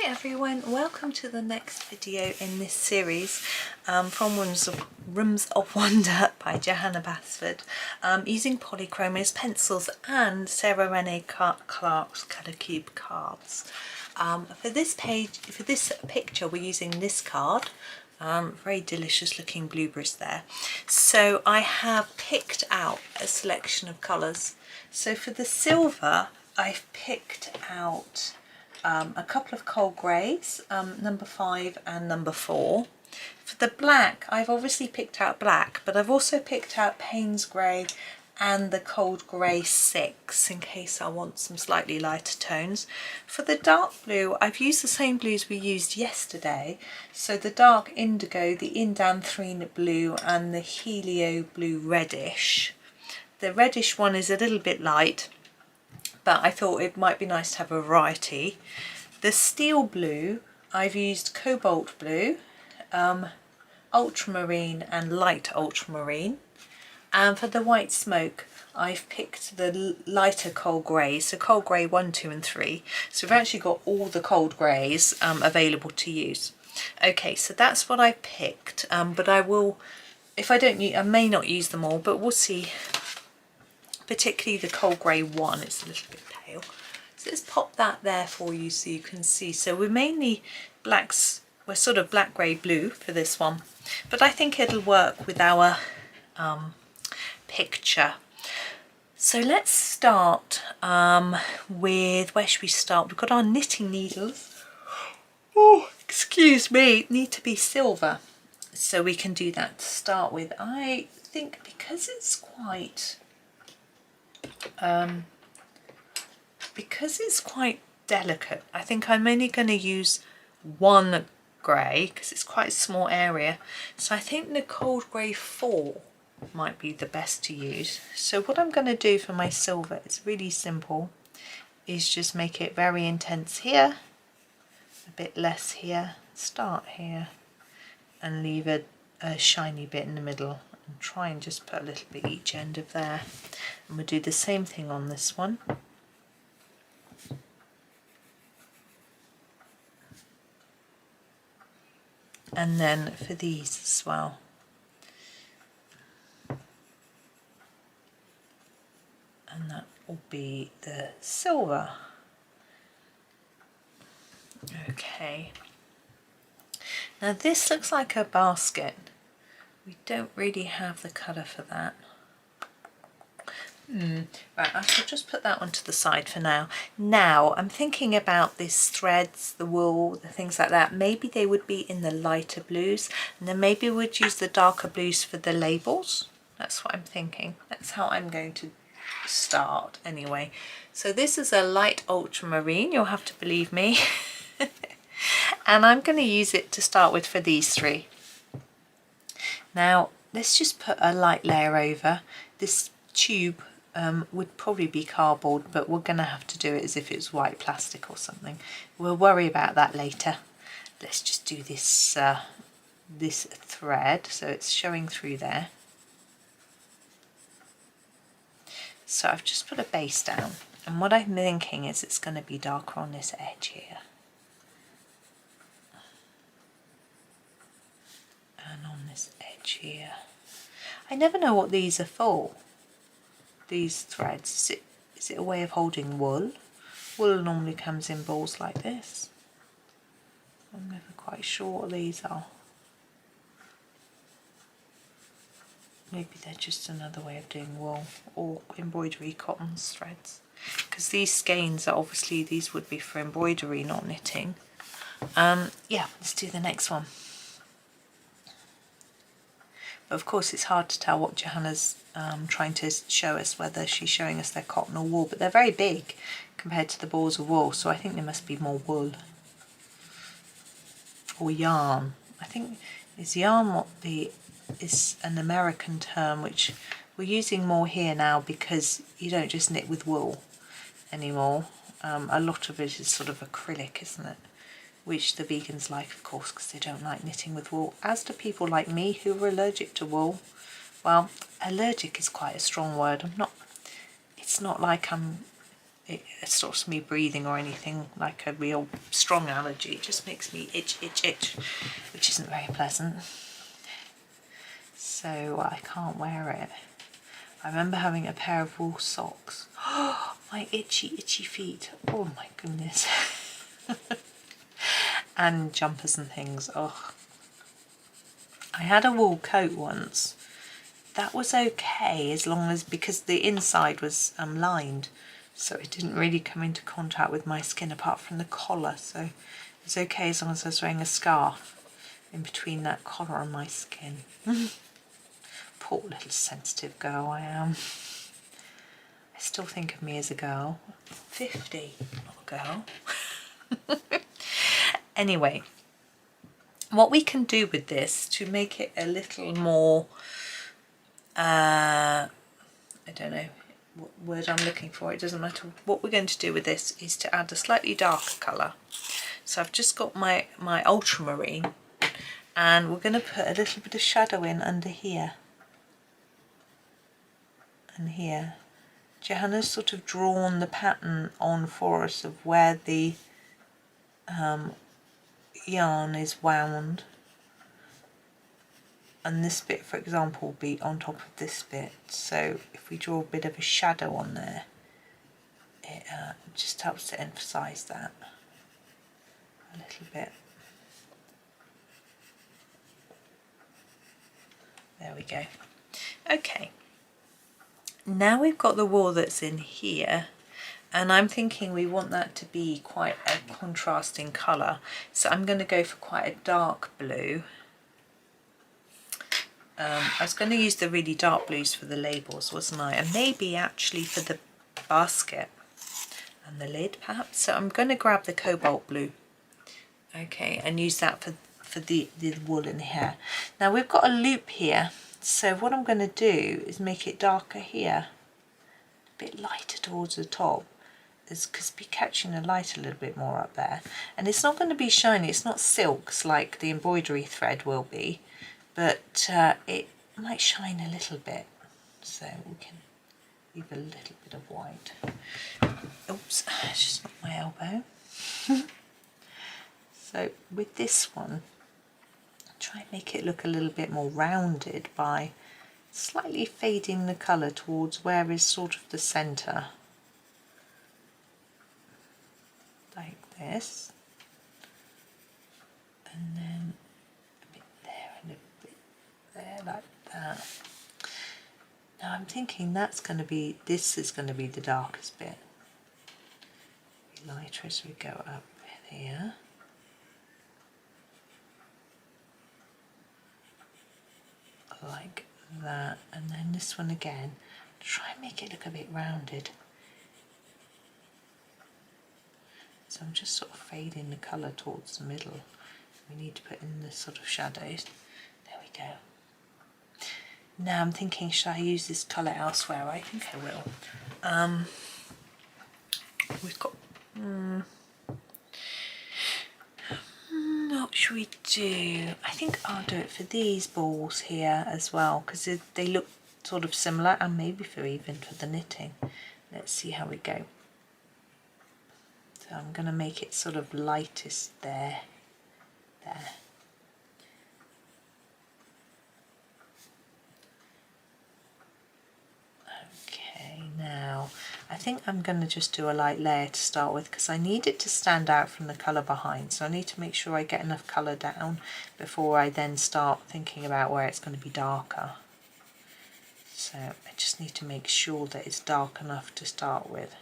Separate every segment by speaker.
Speaker 1: Hi everyone, welcome to the next video in this series from Rooms of Wonder by Johanna Basford, using Polychromos pencils and Sarah Renae Clark's Colour Cube cards. For this picture we're using this card, very delicious looking blueberries there. So I have picked out a selection of colours. So for the silver I've picked out a couple of cold greys, number 5 and number 4. For the black, I've obviously picked out black, but I've also picked out Payne's grey and the cold grey 6 in case I want some slightly lighter tones. For the dark blue, I've used the same blues we used yesterday, so the dark indigo, the indanthrene blue and the helioblue reddish. The reddish one is a little bit light, but I thought it might be nice to have a variety. The steel blue, I've used cobalt blue, ultramarine and light ultramarine. And for the white smoke, I've picked the lighter cold greys, so cold grey 1, 2 and 3. So we've actually got all the cold greys available to use. Okay, so that's what I picked, but I will, if I don't use, I may not use them all, but we'll see. Particularly the cold grey 1, it's a little bit pale. So let's pop that there for you so you can see. So we're mainly blacks, we're sort of black, grey, blue for this one, but I think it'll work with our picture. So let's start with, where should we start? We've got our knitting needles. Oh, excuse me, need to be silver. So we can do that to start with. I think because it's quite delicate, I think I'm only going to use one grey because it's quite a small area. So I think the cold grey 4 might be the best to use. So what I'm going to do for my silver, it's really simple, is just make it very intense here, a bit less here, start here and leave a shiny bit in the middle. And try and just put a little bit each end of there, and we'll do the same thing on this one. And then for these as well. And that will be the silver. Okay. Now this looks like a basket. We don't really have the colour for that. Right, I shall just put that one to the side for now. Now, I'm thinking about these threads, the wool, the things like that. Maybe they would be in the lighter blues, and then maybe we'd use the darker blues for the labels. That's what I'm thinking. That's how I'm going to start anyway. So this is a light ultramarine, you'll have to believe me. And I'm going to use it to start with for these 3. Now let's just put a light layer over. This tube would probably be cardboard, but we're going to have to do it as if it's white plastic or something. We'll worry about that later. Let's just do this this thread so it's showing through there. So I've just put a base down, and what I'm thinking is it's going to be darker on this edge here. And on this edge here. I never know what these are for, these threads. Is it a way of holding wool? Wool normally comes in balls like this. I'm never quite sure what these are. Maybe they're just another way of doing wool or embroidery cotton threads. Because these skeins are obviously, these would be for embroidery, not knitting. Yeah, let's do the next one. Of course it's hard to tell what Johanna's trying to show us, whether she's showing us they're cotton or wool, but they're very big compared to the balls of wool, so I think there must be more wool or yarn. I think is yarn what is an American term which we're using more here now because you don't just knit with wool anymore. A lot of it is sort of acrylic, isn't it? Which the vegans like, of course, because they don't like knitting with wool, as do people like me who are allergic to wool. Well, allergic is quite a strong word. It's not like I'm it stops me breathing or anything like a real strong allergy. It just makes me itch, which isn't very pleasant. So I can't wear it. I remember having a pair of wool socks. Oh, my itchy feet. Oh my goodness. And jumpers and things. Oh. I had a wool coat once. That was okay as long as, because the inside was lined, so it didn't really come into contact with my skin apart from the collar, so it was okay as long as I was wearing a scarf in between that collar and my skin. Poor little sensitive girl I am. I still think of me as a girl. 50, not a girl. Anyway, what we can do with this to make it a little more, I don't know what word I'm looking for, it doesn't matter. What we're going to do with this is to add a slightly darker colour. So I've just got my ultramarine, and we're going to put a little bit of shadow in under here and here. Johanna's sort of drawn the pattern on for us of where the yarn is wound, and this bit, for example, will be on top of this bit. So if we draw a bit of a shadow on there, it just helps to emphasise that a little bit. There we go. Okay, now we've got the wool that's in here, and I'm thinking we want that to be quite a contrasting colour, so I'm going to go for quite a dark blue. I was going to use the really dark blues for the labels, wasn't I? And maybe actually for the basket and the lid perhaps. So I'm going to grab the cobalt blue, okay, and use that for the wool in here. Now we've got a loop here, so what I'm going to do is make it darker here, a bit lighter towards the top, because be catching the light a little bit more up there. And it's not going to be shiny, it's not silks like the embroidery thread will be, but it might shine a little bit, so we can leave a little bit of white. Oops, I just knocked my elbow. So with this one, try and make it look a little bit more rounded by slightly fading the colour towards where is sort of the centre, like this, and then a bit there and a bit there, like that. Now I'm thinking that's going to be, this is going to be the darkest bit. Be lighter as we go up here. Like that, and then this one again, try and make it look a bit rounded. So I'm just sort of fading the colour towards the middle. We need to put in the sort of shadows. There we go. Now I'm thinking, should I use this colour elsewhere? I think I will. We've got, what should we do? I think I'll do it for these balls here as well, because they look sort of similar, and maybe even for the knitting. Let's see how we go. So I'm going to make it sort of lightest there. Okay, now I think I'm going to just do a light layer to start with, because I need it to stand out from the colour behind, so I need to make sure I get enough colour down before I then start thinking about where it's going to be darker. So I just need to make sure that it's dark enough to start with,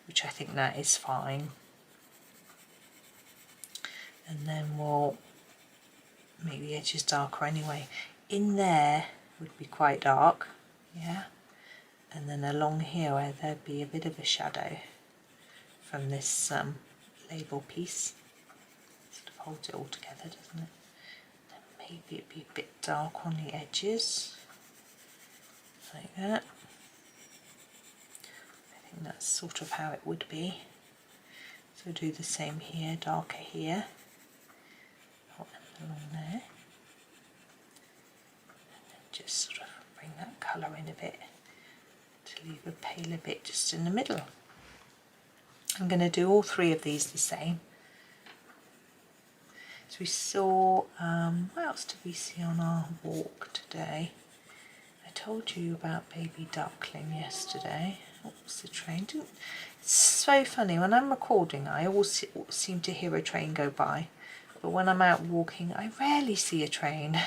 Speaker 1: which I think that is fine. And then we'll make the edges darker anyway. In there would be quite dark, yeah. And then along here where there'd be a bit of a shadow from this label piece. Sort of holds it all together, doesn't it? Then maybe it'd be a bit dark on the edges, like that. I think that's sort of how it would be. So do the same here, darker here, along there. And then just sort of bring that colour in a bit, to leave a paler bit just in the middle. I'm going to do all three of these the same. So we saw, what else did we see on our walk today? I told you about baby duckling yesterday. Oops, the train didn't. It's so funny, when I'm recording I always seem to hear a train go by, but when I'm out walking I rarely see a train.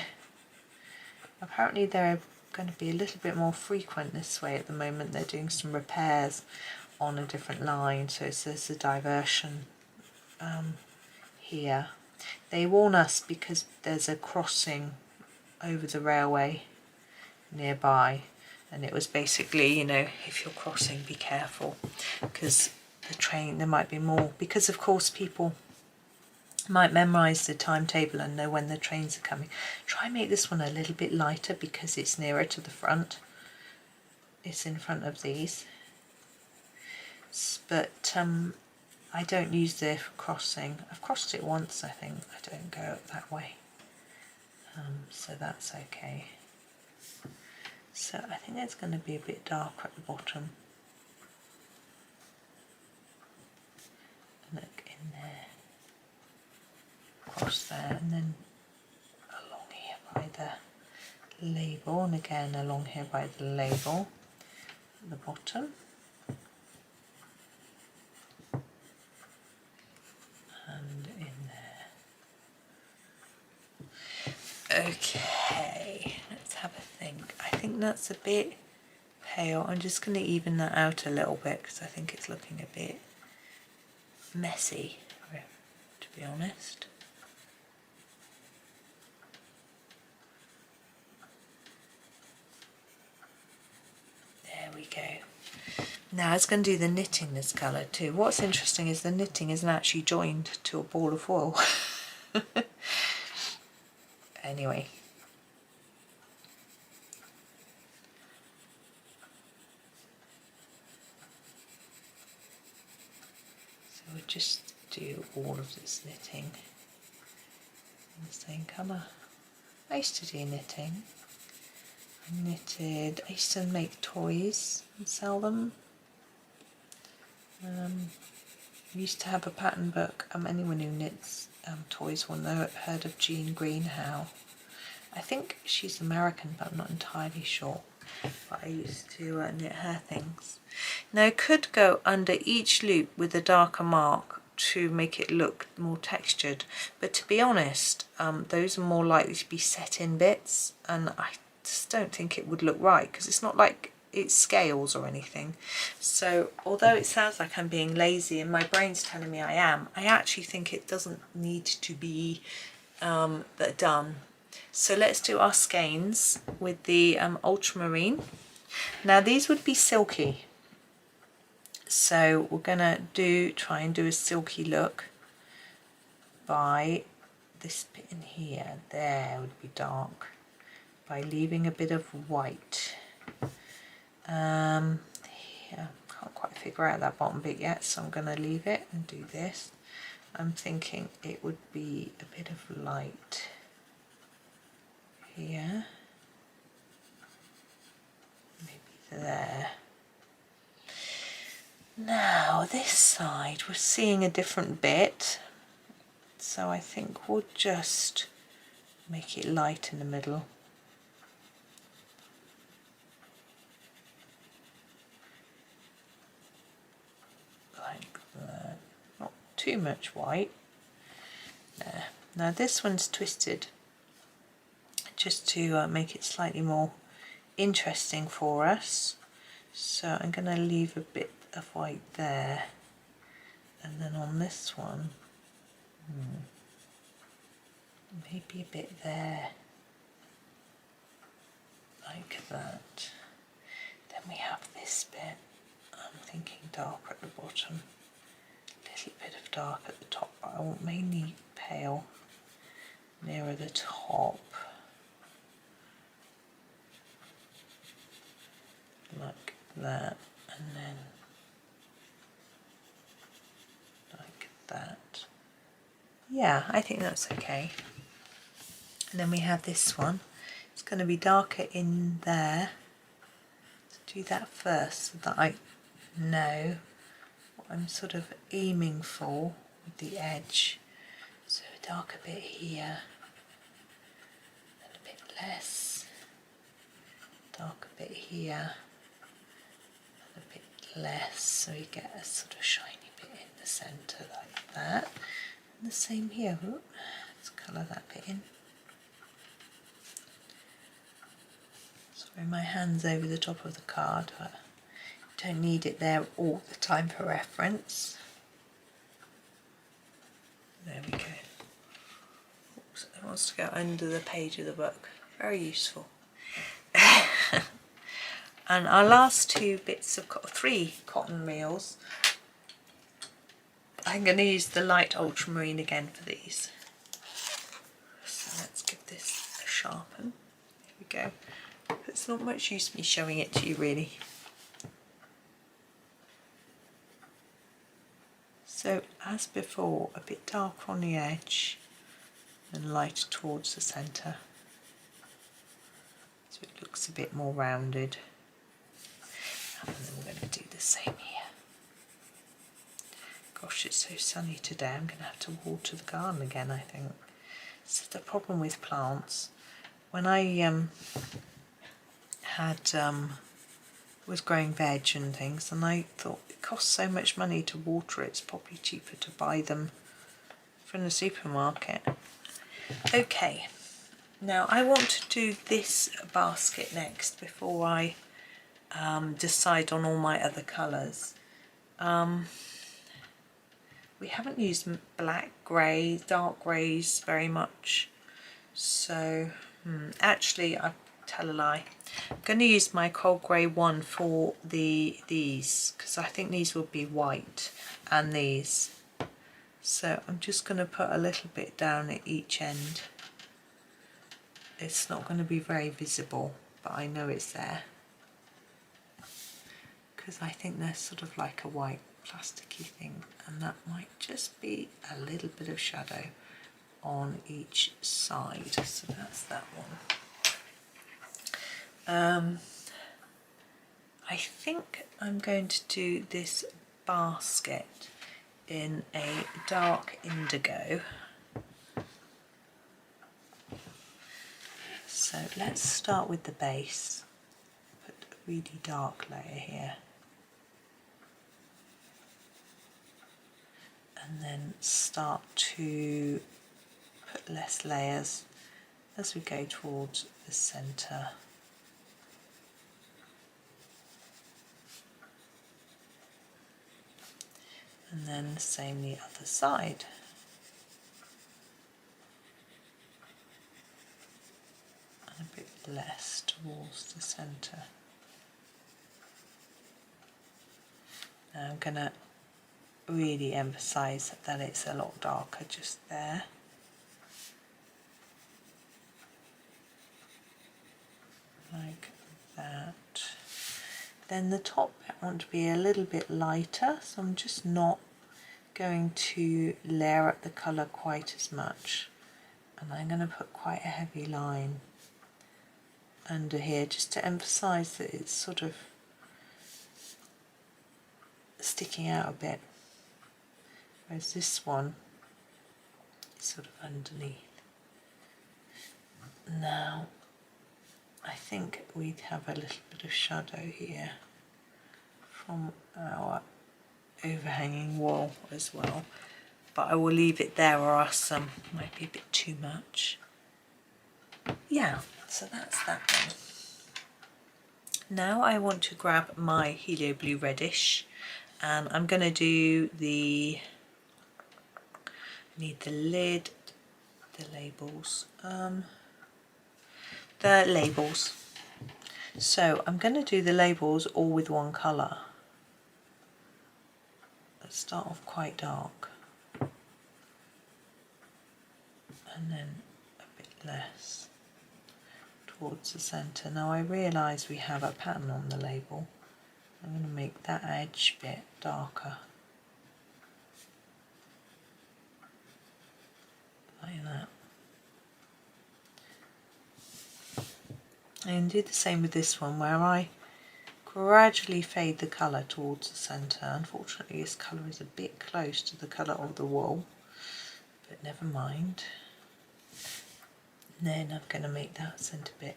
Speaker 1: Apparently they're going to be a little bit more frequent this way at the moment. They're doing some repairs on a different line, so there's a diversion here. They warn us because there's a crossing over the railway nearby, and it was basically, you know, if you're crossing, be careful, because the train, there might be more, because of course people might memorise the timetable and know when the trains are coming. Try and make this one a little bit lighter because it's nearer to the front. It's in front of these. But I don't use the crossing. I've crossed it once, I think. I don't go that way. So that's okay. So I think it's going to be a bit darker at the bottom. Look in there. Across there, and then along here by the label, and again along here by the label at the bottom, and in there. Okay, let's have a think. I think that's a bit pale. I'm just going to even that out a little bit because I think it's looking a bit messy, to be honest. There we go. Now I was going to do the knitting this colour too. What's interesting is the knitting isn't actually joined to a ball of wool. Anyway. So we'll just do all of this knitting in the same colour. I used to do knitting. I used to make toys and sell them. I used to have a pattern book. Anyone who knits toys will know, heard of Jean Greenhow. I think she's American, but I'm not entirely sure. But I used to knit her things. Now I could go under each loop with a darker mark to make it look more textured, but to be honest, those are more likely to be set in bits, and I just don't think it would look right because it's not like it scales or anything. So although it sounds like I'm being lazy and my brain's telling me I am, I actually think it doesn't need to be done. So let's do our skeins with the ultramarine. Now these would be silky, so we're gonna try and do a silky look by this bit in here. There would be dark, by leaving a bit of white. Here, can't quite figure out that bottom bit yet, so I'm going to leave it and do this. I'm thinking it would be a bit of light here, maybe there. Now this side we're seeing a different bit, so I think we'll just make it light in the middle. Like that. Not too much white. There. Now this one's twisted just to make it slightly more interesting for us. So I'm going to leave a bit of white there, and then on this one, maybe a bit there, like that. Then we have this bit. I'm thinking dark at the bottom, a little bit of dark at the top, but I want mainly pale nearer the top, like that, and then like that. Yeah, I think that's okay. And then we have this one. It's going to be darker in there. So do that first so that I know what I'm sort of aiming for with the edge. So a darker bit here, and a bit less, darker bit here, and a bit less, so you get a sort of shiny bit in the centre like that. And the same here. Ooh, let's colour that bit in. Sorry, my hand's over the top of the card, but you don't need it there all the time for reference. There we go. Oops, it wants to go under the page of the book. Very useful. And our last two bits of three cotton reels, I'm going to use the light ultramarine again for these. So let's give this a sharpen. Here we go. It's not much use me showing it to you really. So as before, a bit darker on the edge and lighter towards the centre, so it looks a bit more rounded. And then we're going to do the same here. Gosh, it's so sunny today, I'm going to have to water the garden again, I think. So the problem with plants, when I was growing veg and things, and I thought it costs so much money to water it, it's probably cheaper to buy them from the supermarket. Okay, now I want to do this basket next before I decide on all my other colours. We haven't used black, grey, dark greys very much, so actually I tell a lie. I'm going to use my cold grey one for these, because I think these will be white, and these. So I'm just going to put a little bit down at each end. It's not going to be very visible, but I know it's there, because I think they're sort of like a white plasticky thing, and that might just be a little bit of shadow on each side. So that's that one. I think I'm going to do this basket in a dark indigo. So let's start with the base. Put a really dark layer here. And then start to put less layers as we go towards the centre. And then the same the other side. And a bit less towards the centre. Now I'm going to really emphasise that it's a lot darker just there. Like that. Then the top bit I want to be a little bit lighter, so I'm just not going to layer up the colour quite as much. And I'm going to put quite a heavy line under here just to emphasise that it's sort of sticking out a bit. Whereas this one is sort of underneath. Now, I think we'd have a little bit of shadow here from our overhanging wall as well, but I will leave it there or else might be a bit too much. Yeah, so that's that one. Now I want to grab my helioblue reddish, and I'm going to do I need the lid, the labels. So I'm going to do the labels all with one colour. Let's start off quite dark and then a bit less towards the centre. Now I realise we have a pattern on the label. I'm going to make that edge bit darker, like that. And do the same with this one, where I gradually fade the colour towards the centre. Unfortunately this colour is a bit close to the colour of the wool, but never mind. And then I'm going to make that centre bit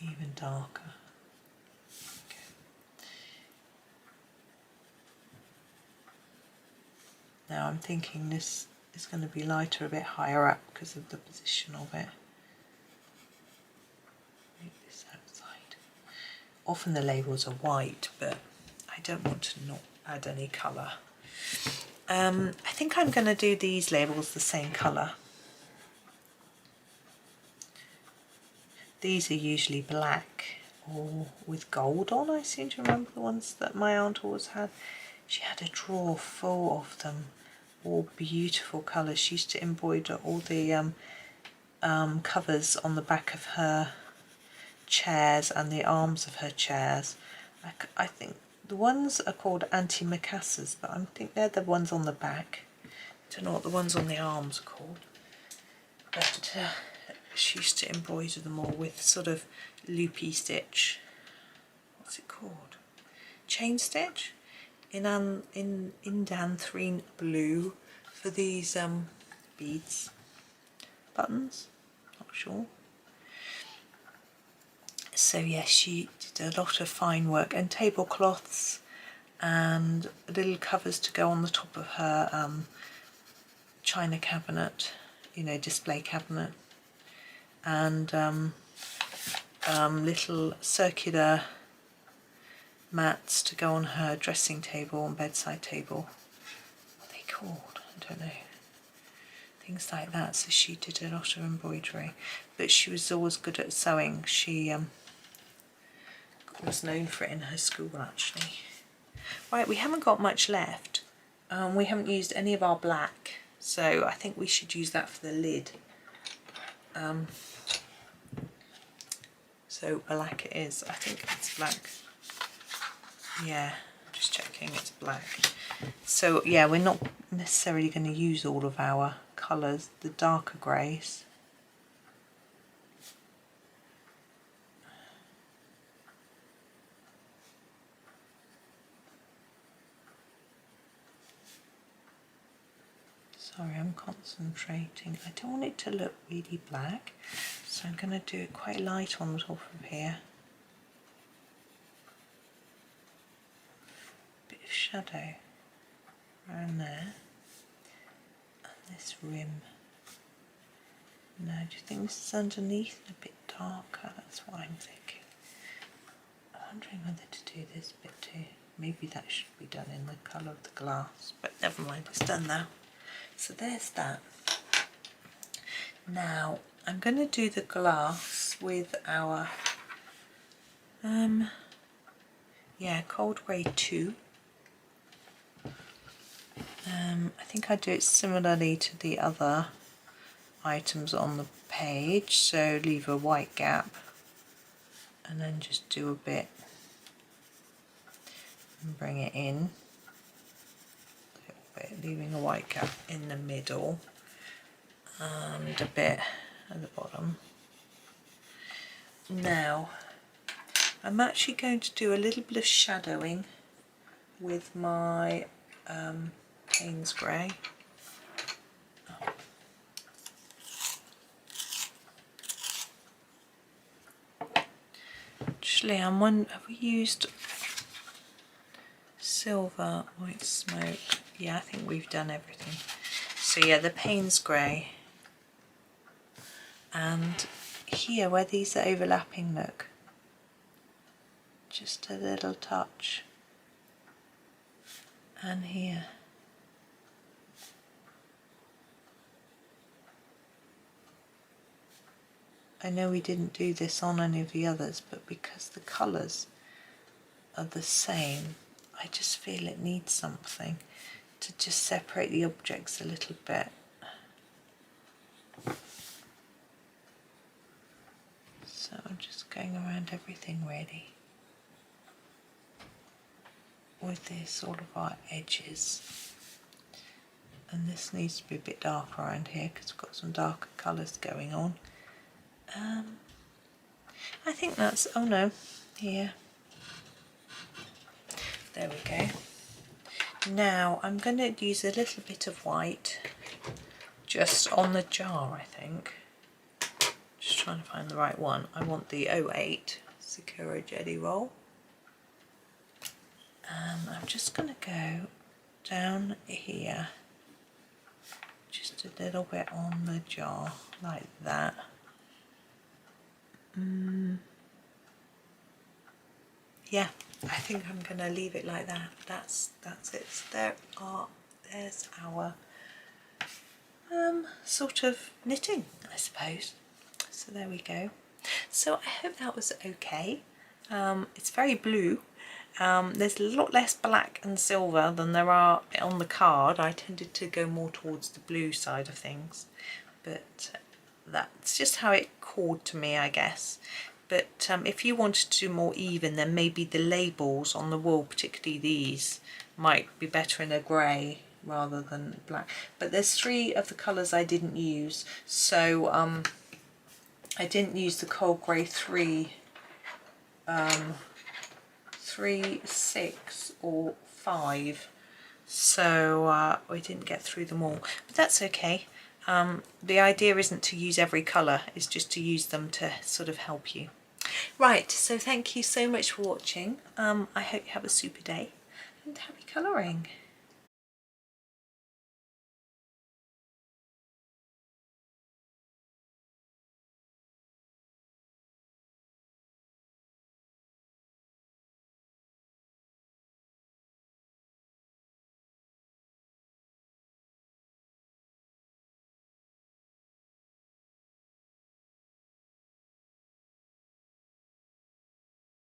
Speaker 1: even darker. Okay. Now I'm thinking this is going to be lighter a bit higher up because of the position of it. Make this outside. Often the labels are white, but I don't want to not add any colour. I think I'm going to do these labels the same colour. These are usually black or with gold on. I seem to remember the ones that my aunt always had. She had a drawer full of them, all beautiful colours. She used to embroider all the covers on the back of her chairs and the arms of her chairs. I think the ones are called antimacassars, but I think they're the ones on the back. I don't know what the ones on the arms are called. But she used to embroider them all with sort of loopy stitch. What's it called? Chain stitch in indanthrene blue for these beads, buttons. Not sure. So yes, she did a lot of fine work and tablecloths and little covers to go on the top of her china cabinet, you know, display cabinet. And little circular mats to go on her dressing table and bedside table. What are they called? I don't know. Things like that. So she did a lot of embroidery, but she was always good at sewing. She was known for it in her school actually. Right, we haven't got much left. We haven't used any of our black, so I think we should use that for the lid. So black it is. I think it's black. Yeah, just checking, it's black. So yeah, we're not necessarily going to use all of our colours, the darker greys. Sorry, I'm concentrating. I don't want it to look really black, so I'm going to do it quite light on the top of here. Bit of shadow around there. And this rim. Now, do you think this is underneath and a bit darker? That's what I'm thinking. I'm wondering whether to do this bit too. Maybe that should be done in the colour of the glass, but never mind, it's done now. So there's that. Now I'm going to do the glass with our cold grey 2. I think I do it similarly to the other items on the page, so leave a white gap and then just do a bit and bring it in. Leaving a white gap in the middle and a bit at the bottom. Now I'm actually going to do a little bit of shadowing with my Payne's grey. Actually, I'm wondering, have we used silver, white smoke? Yeah, I think we've done everything. So yeah, the Payne's grey, and here where these are overlapping, look, just a little touch, and here. I know we didn't do this on any of the others, but because the colours are the same, I just feel it needs something to just separate the objects a little bit. So I'm just going around everything really with this, all of our edges. And this needs to be a bit darker around here because we've got some darker colours going on. I think that's, oh no, here. There we go. Now I'm going to use a little bit of white just on the jar, I think. Just trying to find the right one. I want the 08 Sakura Jelly Roll. And I'm just going to go down here, just a little bit on the jar, like that. Yeah, I think I'm going to leave it like that. That's it. So there's our sort of knitting, I suppose. So there we go. So I hope that was okay. It's very blue. There's a lot less black and silver than there are on the card. I tended to go more towards the blue side of things, but that's just how it called to me, I guess. But if you wanted to do more even, then maybe the labels on the wool, particularly these, might be better in a grey rather than black. But there's 3 of the colours I didn't use, so I didn't use the cold grey 3, 6 or 5, so we didn't get through them all, but that's okay. The idea isn't to use every colour, it's just to use them to sort of help you. Right, so thank you so much for watching. I hope you have a super day and happy colouring.